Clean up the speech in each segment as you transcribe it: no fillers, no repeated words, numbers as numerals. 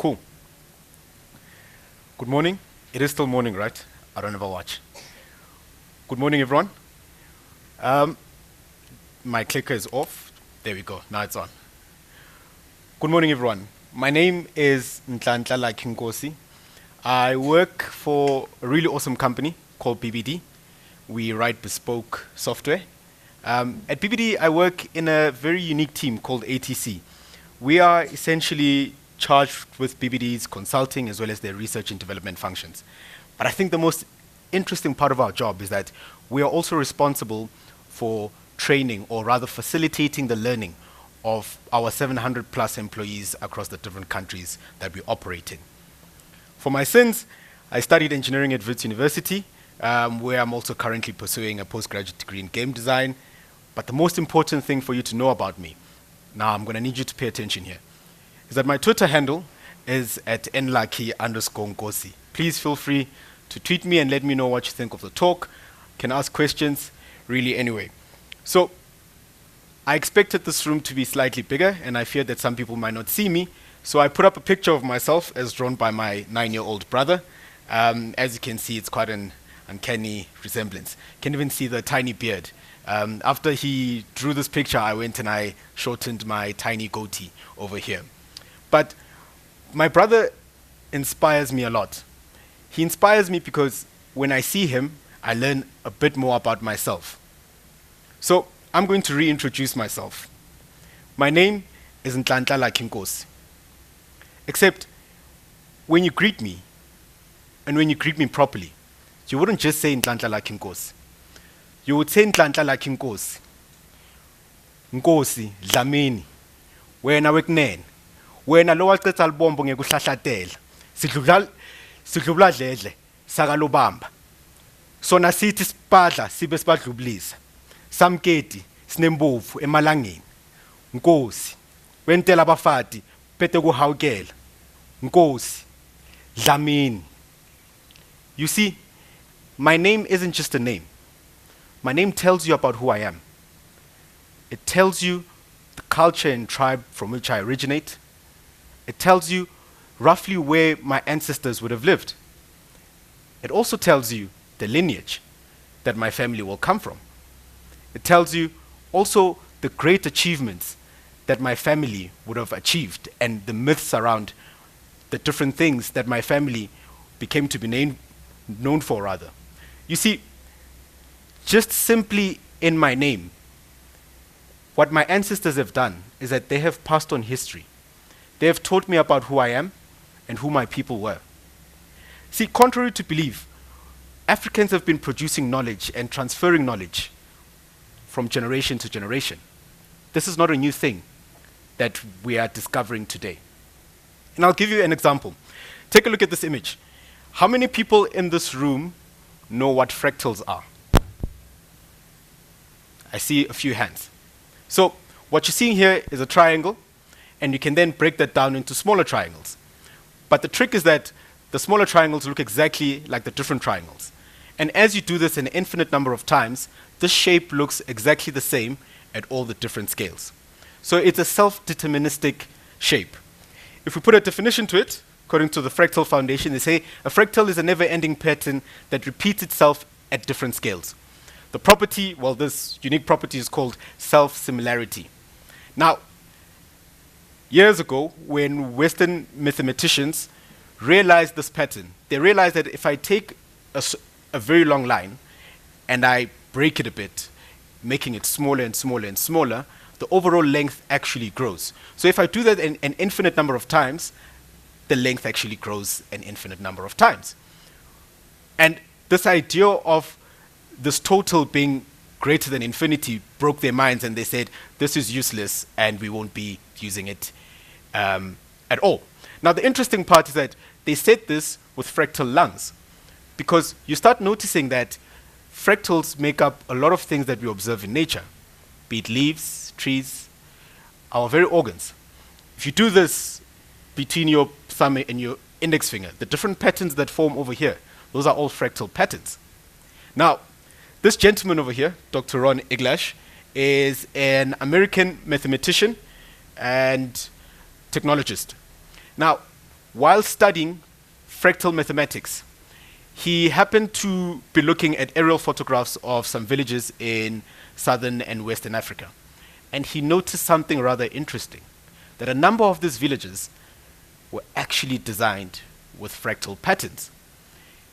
Cool. Good morning. It is still morning, right? I don't ever watch. Good morning, everyone. My clicker is off. There we go. Now it's on. Good morning, everyone. My name is Nhlanhla Nkosi. I work for a really awesome company called BBD. We write bespoke software. At BBD, I work in a very unique team called ATC. We are essentially charged with BBD's consulting as well as their research and development functions. But I think the most interesting part of our job is that we are also responsible for training, or rather facilitating the learning of our 700 plus employees across the different countries that we operate in. For my sins, I studied engineering at Wits University, where I'm also currently pursuing a postgraduate degree in game design. But the most important thing for you to know about me, now I'm going to need you to pay attention here, is that my Twitter handle is at Nkosi. Please feel free to tweet me and let me know what you think of the talk. You can ask questions, really anyway. So I expected this room to be slightly bigger, and I feared that some people might not see me. So I put up a picture of myself as drawn by my 9-year-old brother. As you can see, it's quite an uncanny resemblance. You can even see the tiny beard. After he drew this picture, I went and I shortened my tiny goatee over here. But my brother inspires me a lot. He inspires me because when I see him, I learn a bit more about myself. So I'm going to reintroduce myself. My name is Nhlanhla Nkosi. Except when you greet me, and when you greet me properly, you wouldn't just say Nhlanhla Nkosi. You would say Nhlanhla Nkosi. Nkosi, Dlamini. Wena wekunene. Wena lo wacetha libombo ngekuhlahlatela. Sidlubla dledle sakalobamba. Sona sithi sipadla sibe sibadlublisa. Samketi sinembovu emalangeni. Nkosi. Wentela abafati pete kuhawukela. Nkosi. Dlamini. You see, my name isn't just a name. My name tells you about who I am. It tells you the culture and tribe from which I originate. It tells you roughly where my ancestors would have lived. It also tells you the lineage that my family will come from. It tells you also the great achievements that my family would have achieved, and the myths around the different things that my family became to be known for, rather. You see, just simply in my name, what my ancestors have done is that they have passed on history. They have taught me about who I am and who my people were. See, contrary to belief, Africans have been producing knowledge and transferring knowledge from generation to generation. This is not a new thing that we are discovering today. And I'll give you an example. Take a look at this image. How many people in this room know what fractals are? I see a few hands. So what you're seeing here is a triangle, and you can then break that down into smaller triangles. But the trick is that the smaller triangles look exactly like the different triangles. And as you do this an infinite number of times, this shape looks exactly the same at all the different scales. So it's a self-deterministic shape. If we put a definition to it, according to the Fractal Foundation, they say a fractal is a never-ending pattern that repeats itself at different scales. The property, well, this unique property is called self-similarity. Now, years ago, when Western mathematicians realized this pattern, they realized that if I take a very long line and I break it a bit, making it smaller and smaller and smaller, the overall length actually grows. So if I do that an infinite number of times, the length actually grows an infinite number of times. And this idea of this total being greater than infinity broke their minds, and they said, this is useless and we won't be using it at all. Now the interesting part is that they said this with fractal lungs, because you start noticing that fractals make up a lot of things that we observe in nature, be it leaves, trees, our very organs. If you do this between your thumb and your index finger, the different patterns that form over here, those are all fractal patterns. Now, this gentleman over here, Dr. Ron Iglash, is an American mathematician and technologist. Now, while studying fractal mathematics, he happened to be looking at aerial photographs of some villages in southern and western Africa. And he noticed something rather interesting, that a number of these villages were actually designed with fractal patterns.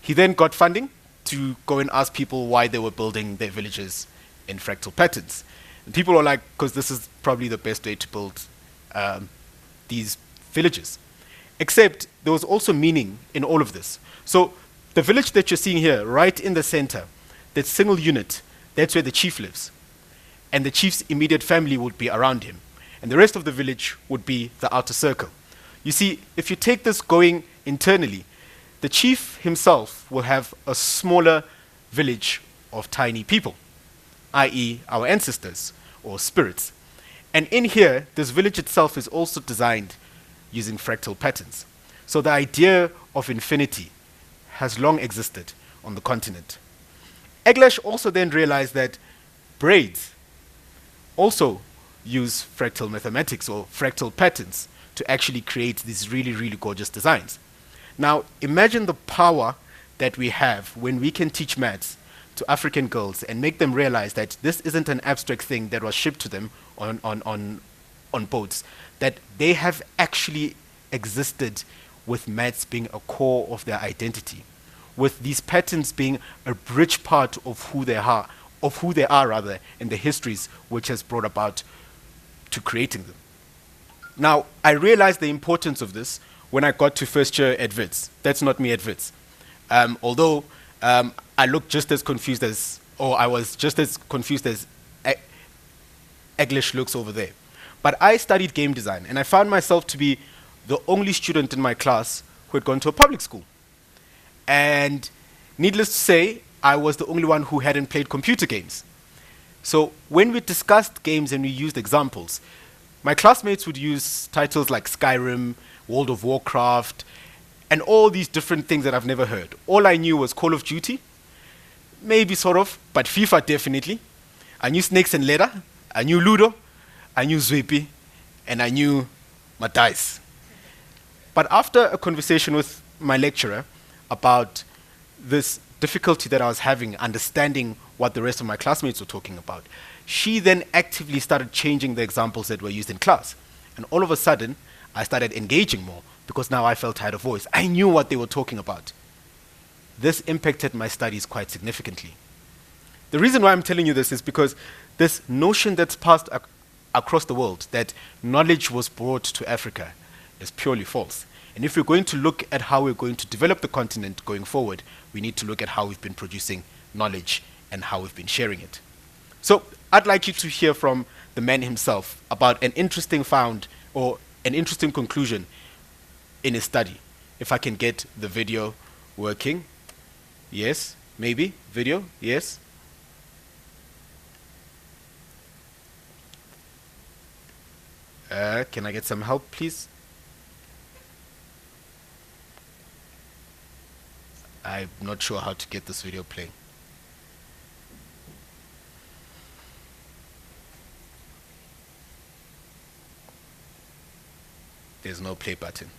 He then got funding to go and ask people why they were building their villages in fractal patterns. And people were like, because this is probably the best way to build these villages. Except there was also meaning in all of this. So the village that you're seeing here, right in the center, that single unit, that's where the chief lives. And the chief's immediate family would be around him. And the rest of the village would be the outer circle. You see, if you take this going internally, the chief himself will have a smaller village of tiny people, i.e. our ancestors or spirits. And in here, this village itself is also designed using fractal patterns. So the idea of infinity has long existed on the continent. Eglash also then realized that braids also use fractal mathematics or fractal patterns to actually create these really, really gorgeous designs. Now, imagine the power that we have when we can teach maths to African girls and make them realize that this isn't an abstract thing that was shipped to them on boats, that they have actually existed with maths being a core of their identity, with these patterns being a rich part of who they are, and the histories which has brought about to creating them. Now, I realized the importance of this when I got to first year at Wits. That's not me at Wits. Although I looked just as confused as, or I was just as confused as English looks over there. But I studied game design, and I found myself to be the only student in my class who had gone to a public school. And needless to say, I was the only one who hadn't played computer games. So when we discussed games and we used examples, my classmates would use titles like Skyrim, World of Warcraft, and all these different things that I've never heard. All I knew was Call of Duty, maybe sort of, but FIFA definitely. I knew Snakes and Ladder, I knew Ludo, I knew Zwipi, and I knew my dice. But after a conversation with my lecturer about this difficulty that I was having understanding what the rest of my classmates were talking about, she then actively started changing the examples that were used in class. And all of a sudden, I started engaging more because now I felt I had a voice. I knew what they were talking about. This impacted my studies quite significantly. The reason why I'm telling you this is because this notion that's passed across the world, that knowledge was brought to Africa, is purely false. And if we're going to look at how we're going to develop the continent going forward, we need to look at how we've been producing knowledge and how we've been sharing it. So I'd like you to hear from the man himself about an interesting found or an interesting conclusion in his study. If I can get the video working. Yes, maybe. Video, yes. Can I get some help, please? I'm not sure how to get this video playing. There's no play button.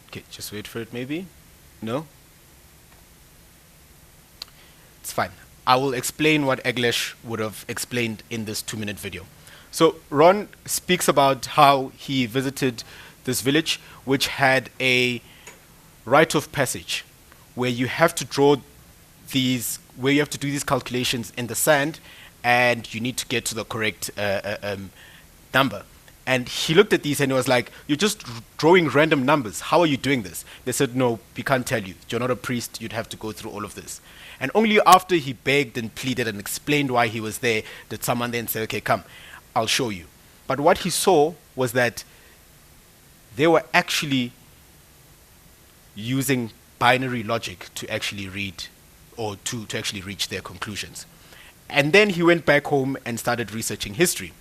Okay, just wait for it maybe. No? It's fine. I will explain what Eglash would have explained in this 2-minute video. So Ron speaks about how he visited this village which had a rite of passage where you have to draw these, where you have to do these calculations in the sand and you need to get to the correct number. And he looked at these and he was like, you're just drawing random numbers. How are you doing this? They said, no, we can't tell you. You're not a priest. You'd have to go through all of this. And only after he begged and pleaded and explained why he was there did someone then say, okay, come, I'll show you. But what he saw was that they were actually using binary logic to actually read or to actually reach their conclusions. And then he went back home and started researching history.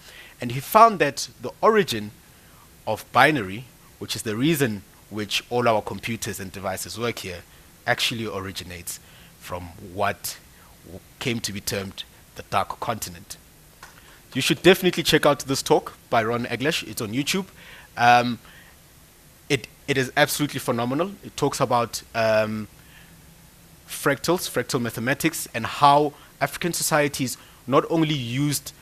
And he found that the origin of binary, which is the reason which all our computers and devices work here, actually originates from what came to be termed the dark continent. You should definitely check out this talk by Ron Eglash. It's on YouTube. It is absolutely phenomenal. It talks about fractal mathematics, and how African societies not only used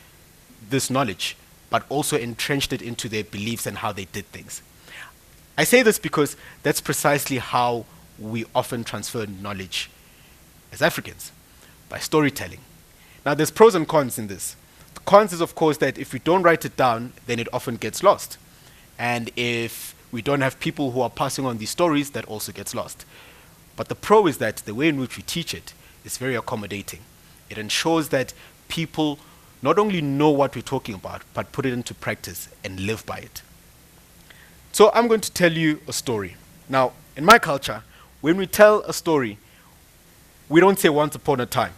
this knowledge, but also entrenched it into their beliefs and how they did things. I say this because that's precisely how we often transfer knowledge as Africans, by storytelling. Now, there's pros and cons in this. The cons is, of course, that if we don't write it down, then it often gets lost. And if we don't have people who are passing on these stories, that also gets lost. But the pro is that the way in which we teach it is very accommodating. It ensures that people not only know what we're talking about, but put it into practice and live by it. So I'm going to tell you a story. Now, in my culture, when we tell a story, we don't say once upon a time.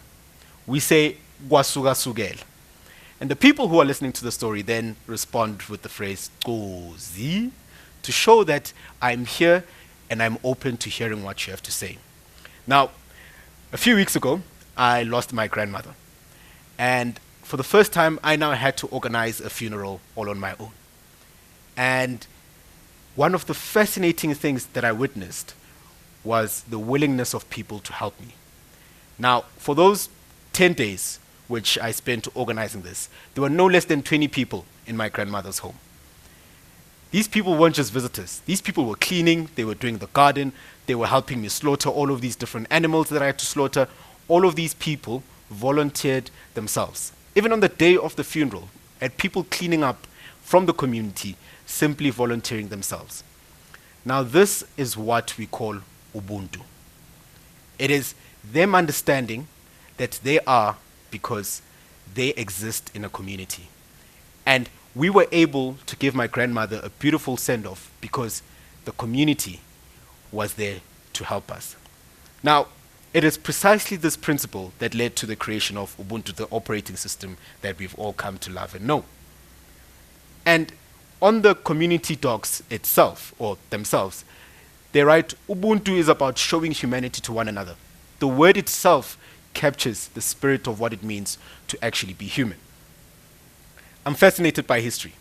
We say kwasuka sukela. And the people who are listening to the story then respond with the phrase Nkosi, to show that I'm here and I'm open to hearing what you have to say. Now, a few weeks ago, I lost my grandmother. And for the first time, I now had to organize a funeral all on my own. And one of the fascinating things that I witnessed was the willingness of people to help me. Now, for those 10 days which I spent organizing this, there were no less than 20 people in my grandmother's home. These people weren't just visitors. These people were cleaning, they were doing the garden, they were helping me slaughter all of these different animals that I had to slaughter. All of these people volunteered themselves. Even on the day of the funeral, I had people cleaning up from the community, simply volunteering themselves. Now, this is what we call Ubuntu. It is them understanding that they are because they exist in a community. And we were able to give my grandmother a beautiful send-off because the community was there to help us. Now, it is precisely this principle that led to the creation of Ubuntu, the operating system that we've all come to love and know. And on the community docs itself, or themselves, they write, Ubuntu is about showing humanity to one another. The word itself captures the spirit of what it means to actually be human. I'm fascinated by history.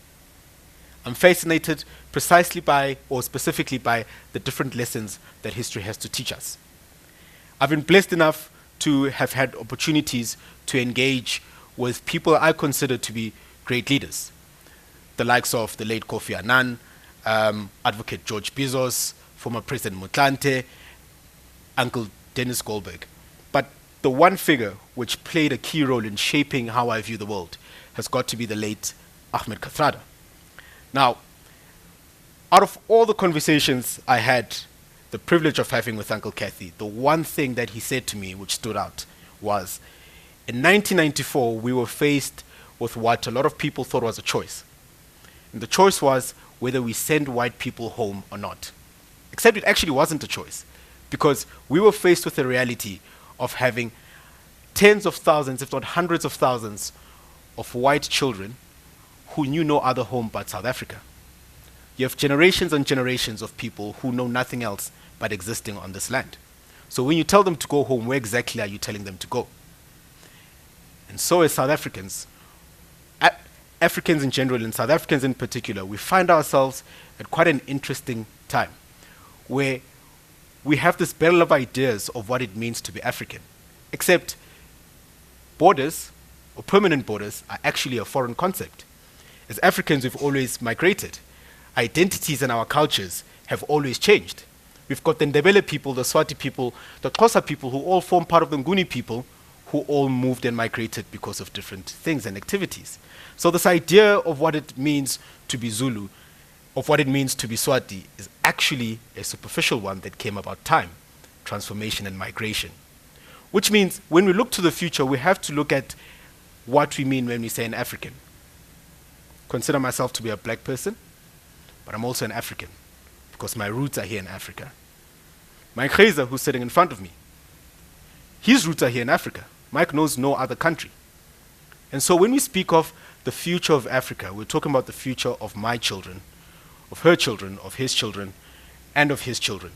I'm fascinated precisely by, or specifically by, the different lessons that history has to teach us. I've been blessed enough to have had opportunities to engage with people I consider to be great leaders. The likes of the late Kofi Annan, Advocate George Bizos, former President Motlanthe, Uncle Dennis Goldberg. But the one figure which played a key role in shaping how I view the world has got to be the late Ahmed Kathrada. Now, out of all the conversations I had the privilege of having with Uncle Kathy, the one thing that he said to me which stood out was, in 1994, we were faced with what a lot of people thought was a choice. And the choice was whether we send white people home or not. Except it actually wasn't a choice, because we were faced with the reality of having tens of thousands, if not hundreds of thousands, of white children who knew no other home but South Africa. You have generations and generations of people who know nothing else but existing on this land. So when you tell them to go home, where exactly are you telling them to go? And so as South Africans, Africans in general and South Africans in particular, we find ourselves at quite an interesting time where we have this battle of ideas of what it means to be African. Except borders, or permanent borders, are actually a foreign concept. As Africans, we've always migrated. Identities and our cultures have always changed. We've got the Ndebele people, the Swati people, the Xhosa people, who all form part of the Nguni people, who all moved and migrated because of different things and activities. So this idea of what it means to be Zulu, of what it means to be Swati, is actually a superficial one that came about time, transformation and migration. Which means when we look to the future, we have to look at what we mean when we say an African. Consider myself to be a black person, but I'm also an African, because my roots are here in Africa. Mike Kaiser, who's sitting in front of me, his roots are here in Africa. Mike knows no other country. And so when we speak of the future of Africa, we're talking about the future of my children, of her children, of his children, and of his children,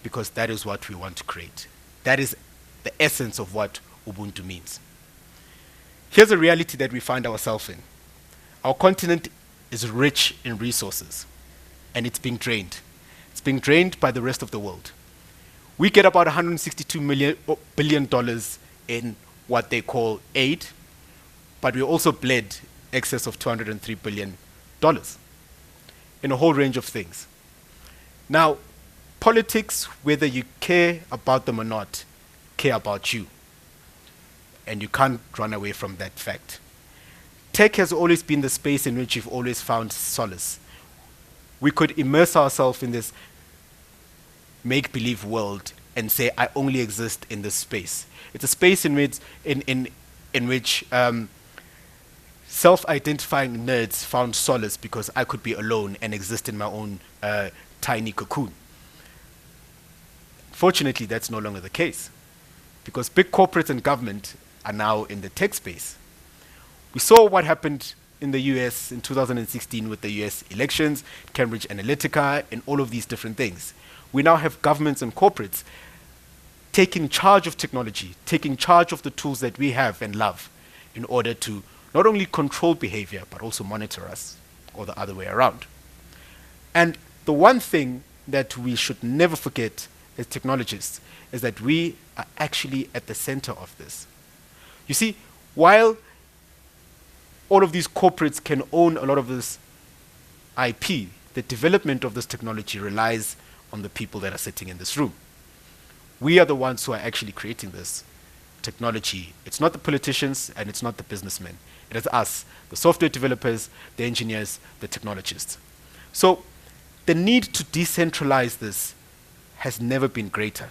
because that is what we want to create. That is the essence of what Ubuntu means. Here's a reality that we find ourselves in. Our continent is rich in resources, and it's being drained. It's being drained by the rest of the world. We get about $162 billion in what they call aid, but we also bled excess of $203 billion in a whole range of things. Now, politics, whether you care about them or not, care about you. And you can't run away from that fact. Tech has always been the space in which you've always found solace. We could immerse ourselves in this make-believe world and say, I only exist in this space. It's a space in which self-identifying nerds found solace because I could be alone and exist in my own tiny cocoon. Fortunately, that's no longer the case because big corporates and government are now in the tech space. We saw what happened in the US in 2016 with the US elections, Cambridge Analytica, and all of these different things. We now have governments and corporates taking charge of technology, taking charge of the tools that we have and love in order to not only control behavior, but also monitor us, or the other way around. And the one thing that we should never forget as technologists is that we are actually at the center of this. You see, while all of these corporates can own a lot of this IP, the development of this technology relies on the people that are sitting in this room. We are the ones who are actually creating this technology. It's not the politicians and it's not the businessmen. It is us, the software developers, the engineers, the technologists. So the need to decentralize this has never been greater.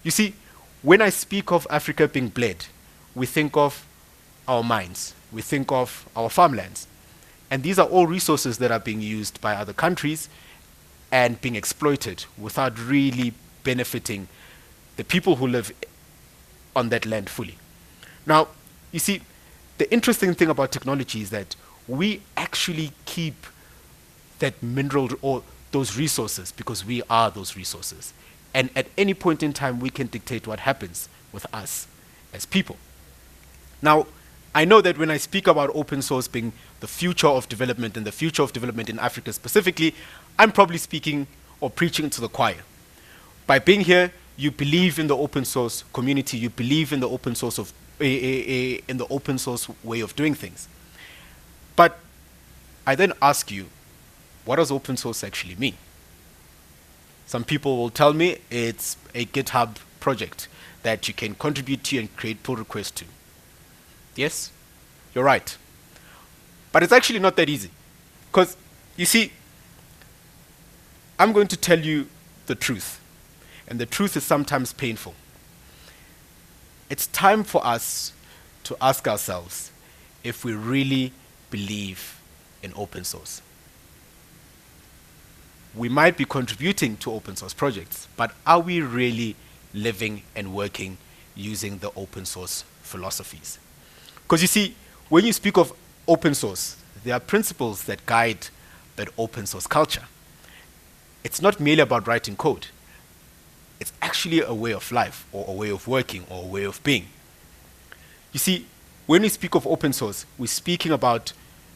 You see, when I speak of Africa being bled, we think of our mines, we think of our farmlands. And these are all resources that are being used by other countries and being exploited without really benefiting the people who live on that land fully. Now, you see, the interesting thing about technology is that we actually keep that mineral or those resources because we are those resources. And at any point in time, we can dictate what happens with us as people. Now, I know that when I speak about open source being the future of development and the future of development in Africa specifically, I'm probably speaking or preaching to the choir. By being here, you believe in the open source community, you believe in the open source of in the open source way of doing things. But I then ask you, what does open source actually mean? Some people will tell me it's a GitHub project that you can contribute to and create pull requests to. Yes, you're right. But it's actually not that easy. Because, you see, I'm going to tell you the truth. And the truth is sometimes painful. It's time for us to ask ourselves if we really believe in open source. We might be contributing to open source projects, but are we really living and working using the open source philosophies? Because you see, when you speak of open source, there are principles that guide that open source culture. It's not merely about writing code. It's actually a way of life, or a way of working, or a way of being. You see, when we speak of open source, we're speaking about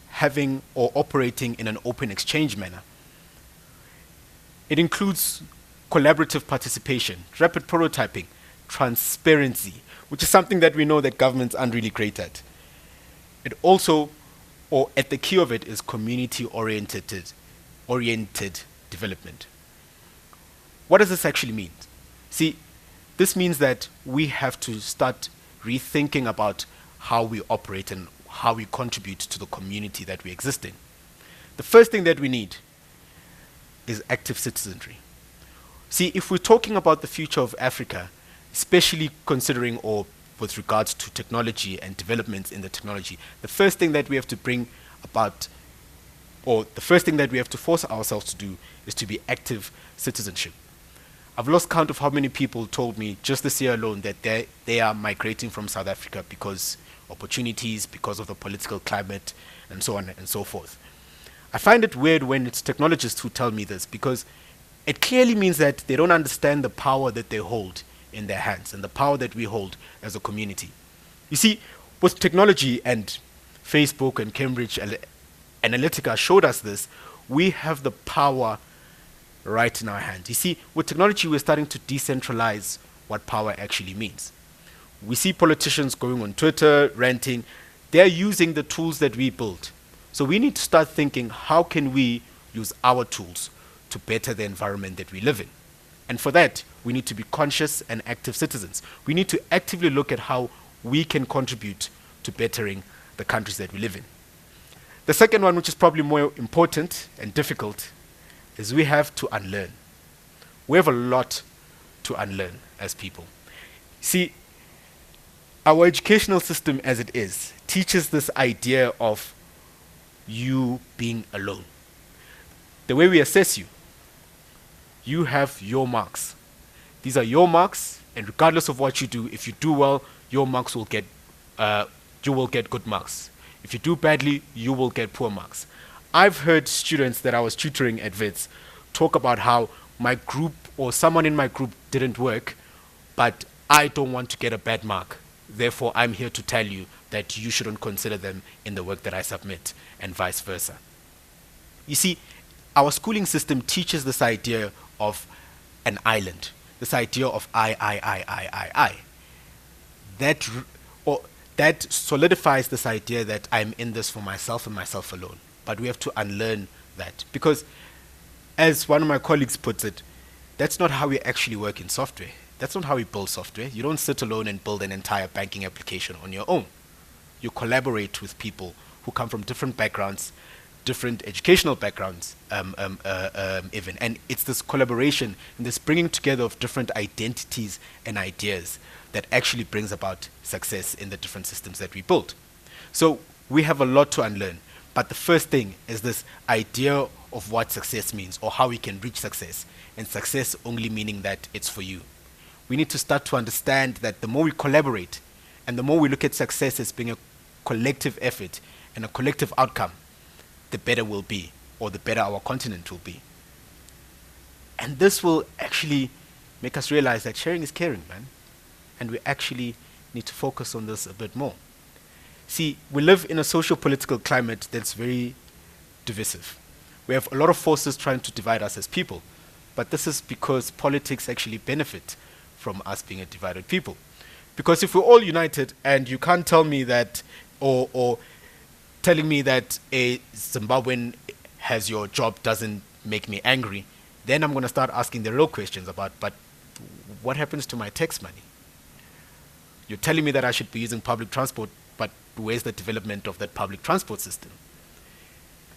having or operating in an open exchange manner. It includes collaborative participation, rapid prototyping, transparency, which is something that we know that governments aren't really great at. It also, or at the key of it, is community-oriented development. What does this actually mean? See, this means that we have to start rethinking about how we operate and how we contribute to the community that we exist in. The first thing that we need is active citizenry. See, if we're talking about the future of Africa, especially considering or with regards to technology and developments in the technology, the first thing that we have to bring about, or the first thing that we have to force ourselves to do, is to be active citizenship. I've lost count of how many people told me just this year alone that they are migrating from South Africa because opportunities, because of the political climate, and so on and so forth. I find it weird when it's technologists who tell me this, because it clearly means that they don't understand the power that they hold in their hands and the power that we hold as a community. You see, with technology, and Facebook and Cambridge Analytica showed us this, we have the power right in our hands. You see, with technology, we're starting to decentralize what power actually means. We see politicians going on Twitter, ranting. They're using the tools that we built. So we need to start thinking, how can we use our tools to better the environment that we live in? And for that, we need to be conscious and active citizens. We need to actively look at how we can contribute to bettering the countries that we live in. The second one, which is probably more important and difficult, is we have to unlearn. We have a lot to unlearn as people. See, our educational system as it is teaches this idea of you being alone. The way we assess you, you have your marks. These are your marks, and regardless of what you do, if you do well, your marks will get, you will get good marks. If you do badly, you will get poor marks. I've heard students that I was tutoring at VETS talk about how my group or someone in my group didn't work, but I don't want to get a bad mark. Therefore, I'm here to tell you that you shouldn't consider them in the work that I submit, and vice versa. You see, our schooling system teaches this idea of an island, this idea of I. That solidifies this idea that I'm in this for myself and myself alone. But we have to unlearn that, because as one of my colleagues puts it, that's not how we actually work in software. That's not how we build software. You don't sit alone and build an entire banking application on your own. You collaborate with people who come from different backgrounds, different educational backgrounds, even. And it's this collaboration and this bringing together of different identities and ideas that actually brings about success in the different systems that we build. So we have a lot to unlearn. But the first thing is this idea of what success means, or how we can reach success. And success only meaning that it's for you. We need to start to understand that the more we collaborate and the more we look at success as being a collective effort and a collective outcome, the better we'll be, or the better our continent will be. And this will actually make us realize that sharing is caring, man. And we actually need to focus on this a bit more. See, we live in a socio-political climate that's very divisive. We have a lot of forces trying to divide us as people, but this is because politics actually benefit from us being a divided people. Because if we're all united, and you can't tell me that, or telling me that a Zimbabwean has your job doesn't make me angry, then I'm going to start asking the real questions about, but what happens to my tax money? You're telling me that I should be using public transport, but where's the development of that public transport system?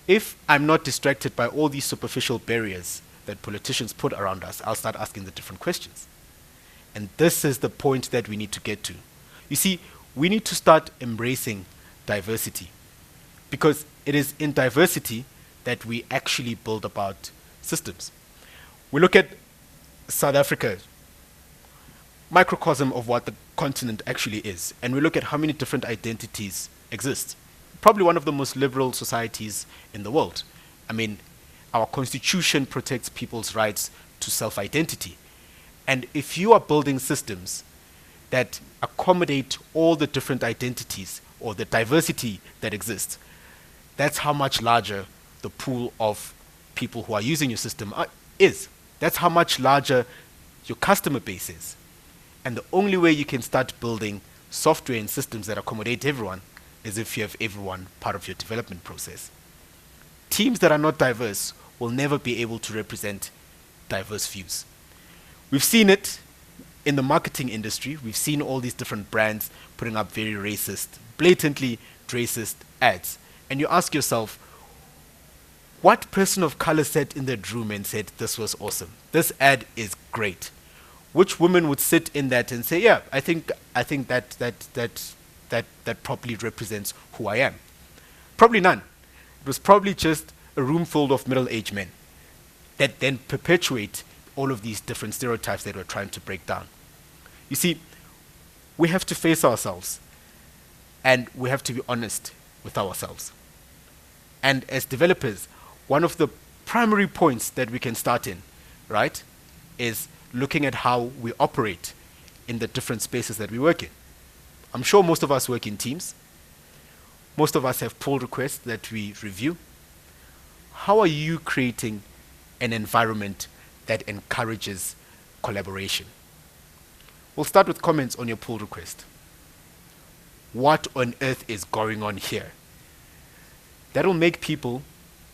If I'm not distracted by all these superficial barriers that politicians put around us, I'll start asking the different questions. And this is the point that we need to get to. You see, we need to start embracing diversity, because it is in diversity that we actually build about systems. We look at South Africa, microcosm of what the continent actually is, and we look at how many different identities exist. Probably one of the most liberal societies in the world. I mean, our constitution protects people's rights to self-identity. And if you are building systems that accommodate all the different identities or the diversity that exists, that's how much larger the pool of people who are using your system is. That's how much larger your customer base is. And the only way you can start building software and systems that accommodate everyone is if you have everyone part of your development process. Teams that are not diverse will never be able to represent diverse views. We've seen it in the marketing industry. We've seen all these different brands putting up very racist, blatantly racist ads. And you ask yourself, what person of color sat in that room and said, this was awesome, this ad is great? Which woman would sit in that and say, yeah, I think that properly represents who I am? Probably none. It was probably just a room full of middle-aged men that then perpetuate all of these different stereotypes that we're trying to break down. You see, we have to face ourselves, and we have to be honest with ourselves. And as developers, one of the primary points that we can start in, right, is looking at how we operate in the different spaces that we work in. I'm sure most of us work in teams. Most of us have pull requests that we review. How are you creating an environment that encourages collaboration. We'll start with comments on your pull request. What on earth is going on here? That'll make people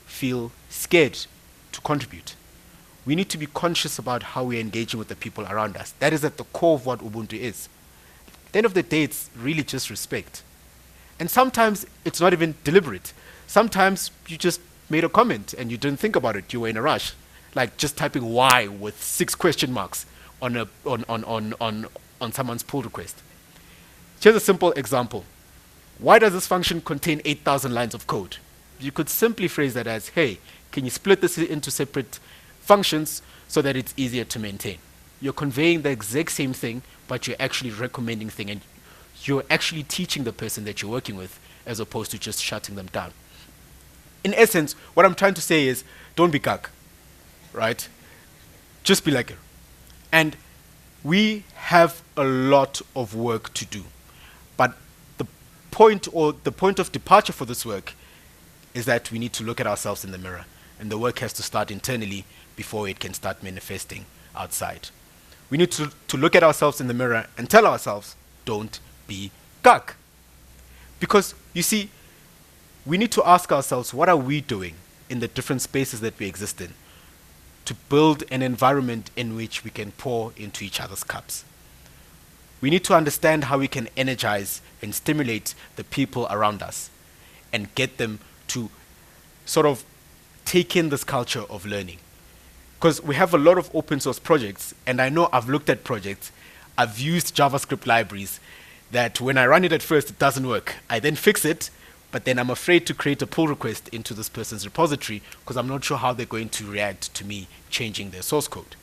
feel scared to contribute. We need to be conscious about how we're engaging with the people around us. That is at the core of what Ubuntu is. At the end of the day, it's really just respect. And sometimes it's not even deliberate. Sometimes you just made a comment and you didn't think about it. You were in a rush. Like just typing Y with 6 question marks on someone's pull request. Here's a simple example. Why does this function contain 8,000 lines of code? You could simply phrase that as, hey, can you split this into separate functions so that it's easier to maintain? You're conveying the exact same thing, but you're actually recommending thing, and you're actually teaching the person that you're working with as opposed to just shutting them down. In essence, what I'm trying to say is, don't be gag, right? Just be like it. And we have a lot of work to do. But the point of departure for this work is that we need to look at ourselves in the mirror. And the work has to start internally before it can start manifesting outside. We need to look at ourselves in the mirror and tell ourselves, don't be gag. Because, you see, we need to ask ourselves, what are we doing in the different spaces that we exist in to build an environment in which we can pour into each other's cups? We need to understand how we can energize and stimulate the people around us and get them to sort of take in this culture of learning. Because we have a lot of open source projects, and I know I've looked at projects, I've used JavaScript libraries that when I run it at first, it doesn't work. I then fix it, but then I'm afraid to create a pull request into this person's repository because I'm not sure how they're going to react to me changing their source code.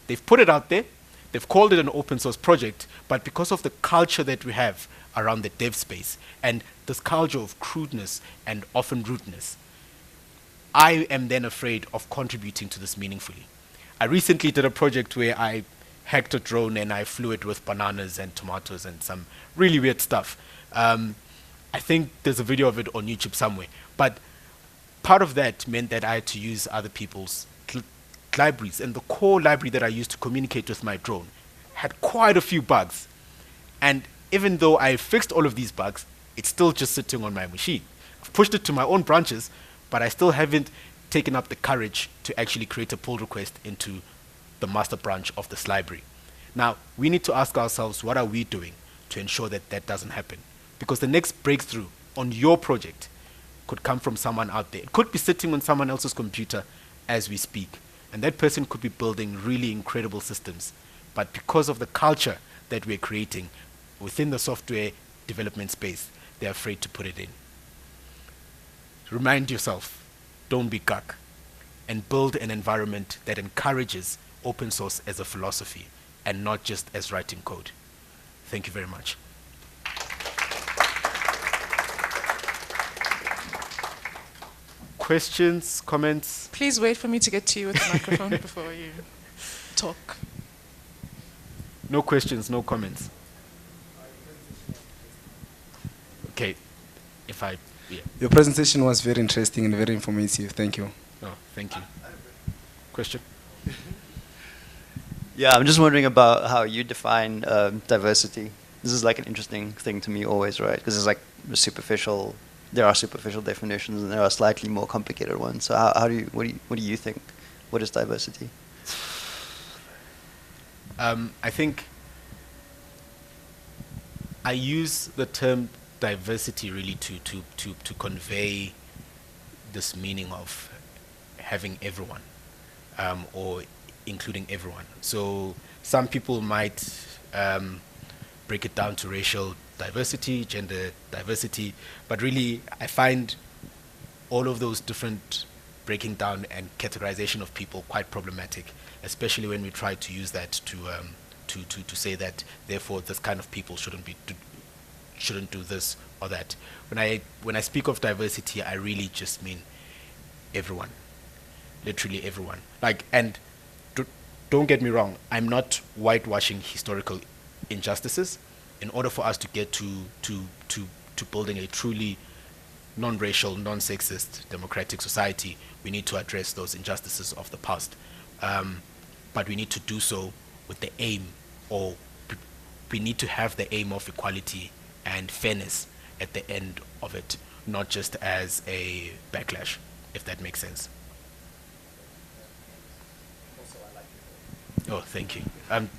They've put it out there, they've called it an open source project, but because of the culture that we have around the dev space and this culture of crudeness and often rudeness, I am then afraid of contributing to this meaningfully. I recently did a project where I hacked a drone and I flew it with bananas and tomatoes and some really weird stuff. I think there's a video of it on YouTube somewhere. But part of that meant that I had to use other people's libraries. And the core library that I used to communicate with my drone had quite a few bugs. And even though I fixed all of these bugs, it's still just sitting on my machine. I've pushed it to my own branches, but I still haven't taken up the courage to actually create a pull request into the master branch of this library. Now, we need to ask ourselves, what are we doing to ensure that that doesn't happen? Because the next breakthrough on your project could come from someone out there. It could be sitting on someone else's computer as we speak. And that person could be building really incredible systems. But because of the culture that we're creating within the software development space, they're afraid to put it in. Remind yourself, don't be gag, and build an environment that encourages open source as a philosophy and not just as writing code. Thank you very much. Questions, comments? Please wait for me to get to you with the microphone before you talk. No questions, no comments. Okay, yeah. Your presentation was very interesting and very informative. Thank you. Oh, thank you. Question? Yeah, I'm just wondering about how you define diversity. This is like an interesting thing to me always, right? Because it's like superficial. There are superficial definitions, and there are slightly more complicated ones. So what do you think? What is diversity? I think I use the term diversity really to convey this meaning of having everyone, or including everyone. So some people might break it down to racial diversity, gender diversity, but really I find all of those different breaking down and categorization of people quite problematic, especially when we try to use that to say that therefore this kind of people shouldn't do this or that. When I speak of diversity, I really just mean everyone, literally everyone. And don't get me wrong, I'm not whitewashing historical injustices. In order for us to get to building a truly non-racial, non-sexist, democratic society, we need to address those injustices of the past. but we need to do so with the aim, or we need to have the aim of equality and fairness at the end of it, not just as a backlash, if that makes sense. Oh, thank you.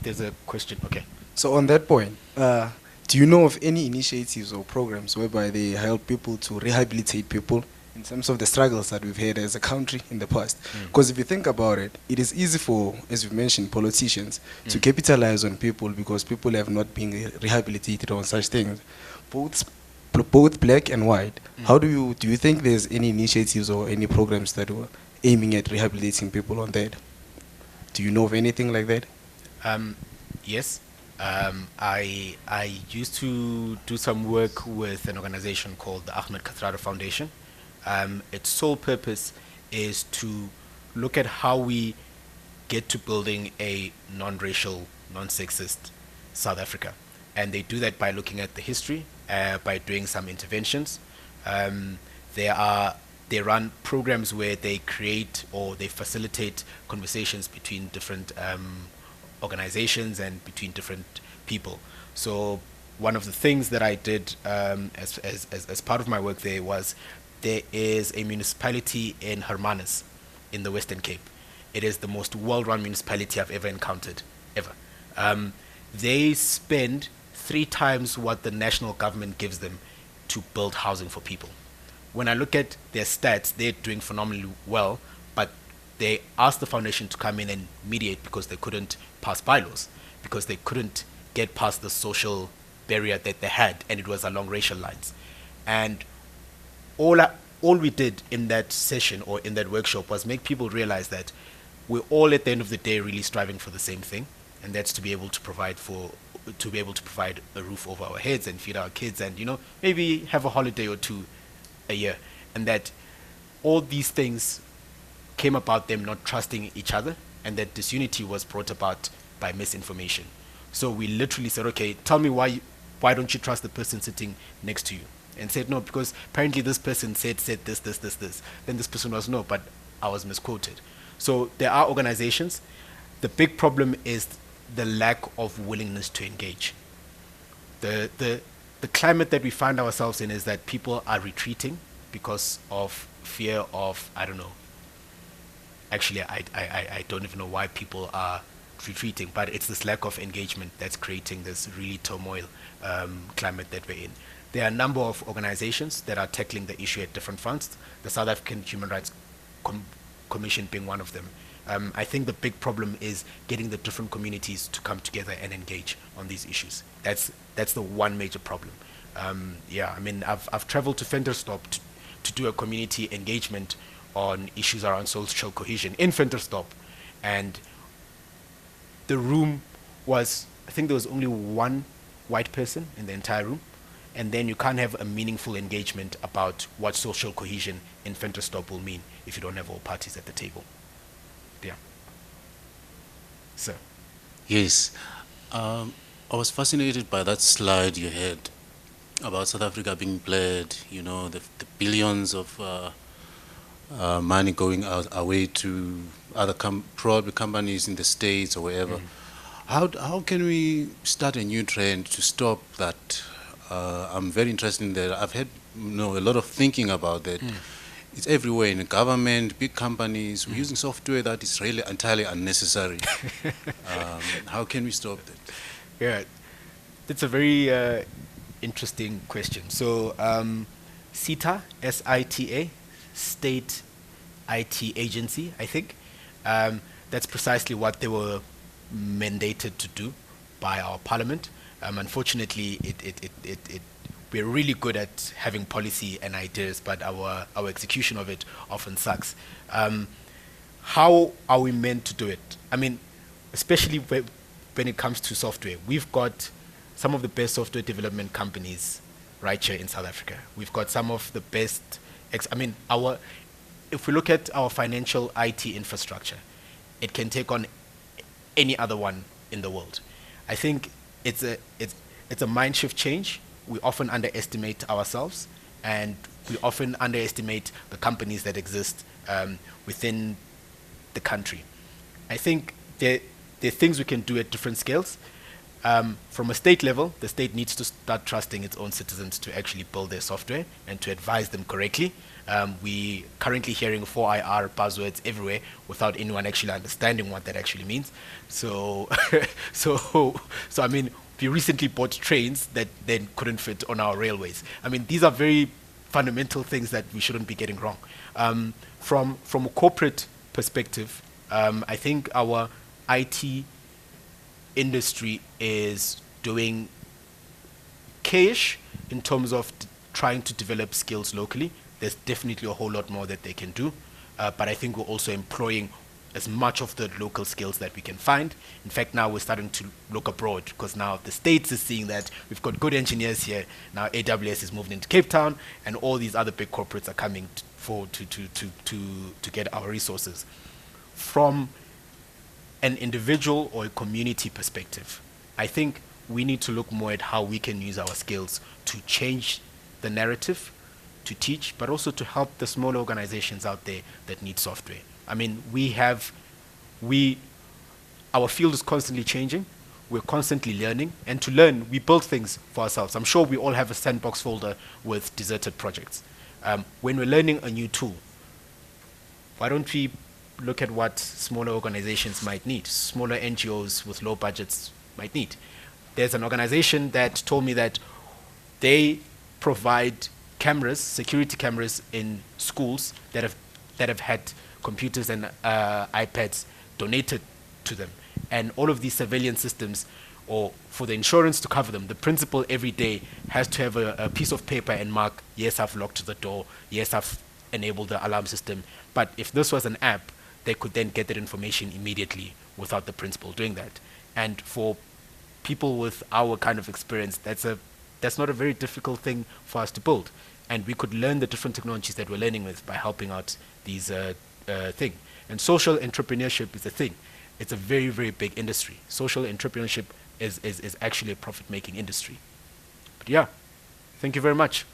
There's a question. Okay. So on that point, do you know of any initiatives or programs whereby they help people to rehabilitate people in terms of the struggles that we've had as a country in the past? Because if you think about it, it is easy for, as you mentioned, politicians to capitalize on people because people have not been rehabilitated on such things, both black and white. How do you think there's any initiatives or any programs that were aiming at rehabilitating people on that? Do you know of anything like that? Yes. I used to do some work with an organization called the Ahmed Kathrada Foundation. Its sole purpose is to look at how we get to building a non-racial, non-sexist South Africa. And they do that by looking at the history, by doing some interventions. They run programs where they create or they facilitate conversations between different organizations and between different people. So one of the things that I did as part of my work there was, there is a municipality in Hermanus in the Western Cape. It is the most well-run municipality I've ever encountered, ever. They spend 3 times what the national government gives them to build housing for people. When I look at their stats, they're doing phenomenally well, but they asked the foundation to come in and mediate because they couldn't pass bylaws, because they couldn't get past the social barrier that they had, and it was along racial lines. And all we did in that session or in that workshop was make people realize that we're all at the end of the day really striving for the same thing, and that's to be able to provide a roof over our heads and feed our kids, and maybe have a holiday or two a year. And that all these things came about them not trusting each other, and that disunity was brought about by misinformation. So we literally said, okay, tell me why don't you trust the person sitting next to you? And said, no, because apparently this person said this. Then this person was, no, but I was misquoted. So there are organizations. The big problem is the lack of willingness to engage. The climate that we find ourselves in is that people are retreating because of fear of, I don't know. Actually, I don't even know why people are retreating, but it's this lack of engagement that's creating this really turmoil climate that we're in. There are a number of organizations that are tackling the issue at different fronts, the South African Human Rights Commission being one of them. I think the big problem is getting the different communities to come together and engage on these issues. That's the one major problem. I've traveled to Ventersdorp to do a community engagement on issues around social cohesion in Ventersdorp, and the room was, I think there was only one white person in the entire room, and then you can't have a meaningful engagement about what social cohesion in Ventersdorp will mean if you don't have all parties at the table. Yeah. So. Yes. I was fascinated by that slide you had about South Africa being bled, the billions of money going away to other probably companies in the States or wherever. How can we start a new trend to stop that? I'm very interested in that. I've had a lot of thinking about that. It's everywhere in the government, big companies. We're using software that is really entirely unnecessary. How can we stop that? Yeah, that's a very interesting question. So SITA, S-I-T-A, State IT Agency, I think. That's precisely what they were mandated to do by our parliament. Unfortunately, we're really good at having policy and ideas, but our execution of it often sucks. How are we meant to do it? I mean, especially when it comes to software, we've got some of the best software development companies right here in South Africa. We've got some of the best. If we look at our financial IT infrastructure, it can take on any other one in the world. I think it's a mind shift change. We often underestimate ourselves, and we often underestimate the companies that exist within the country. I think there are things we can do at different scales. From a state level, the state needs to start trusting its own citizens to actually build their software and to advise them correctly. We currently hearing 4IR buzzwords everywhere without anyone actually understanding what that actually means. So, so I mean, we recently bought trains that then couldn't fit on our railways. I mean, these are very fundamental things that we shouldn't be getting wrong. From a corporate perspective, I think our IT industry is doing cash in terms of trying to develop skills locally. There's definitely a whole lot more that they can do, but I think we're also employing as much of the local skills that we can find. In fact, now we're starting to look abroad because now the States is seeing that we've got good engineers here. Now AWS is moving into Cape Town, and all these other big corporates are coming to get our resources. From an individual or a community perspective, I think we need to look more at how we can use our skills to change the narrative, to teach, but also to help the smaller organizations out there that need software. I mean, our field is constantly changing. We're constantly learning, and to learn, we build things for ourselves. I'm sure we all have a sandbox folder with deserted projects. When we're learning a new tool, why don't we look at what smaller organizations might need, smaller NGOs with low budgets might need? There's an organization that told me that they provide cameras, security cameras in schools that have had computers and iPads donated to them. And all of these surveillance systems, or for the insurance to cover them, the principal every day has to have a piece of paper and mark, yes, I've locked the door, yes, I've enabled the alarm system. But if this was an app, they could then get that information immediately without the principal doing that. And for people with our kind of experience, that's not a very difficult thing for us to build. And we could learn the different technologies that we're learning with by helping out these things. And social entrepreneurship is a thing. It's a very, very big industry. Social entrepreneurship is actually a profit-making industry. But yeah, thank you very much.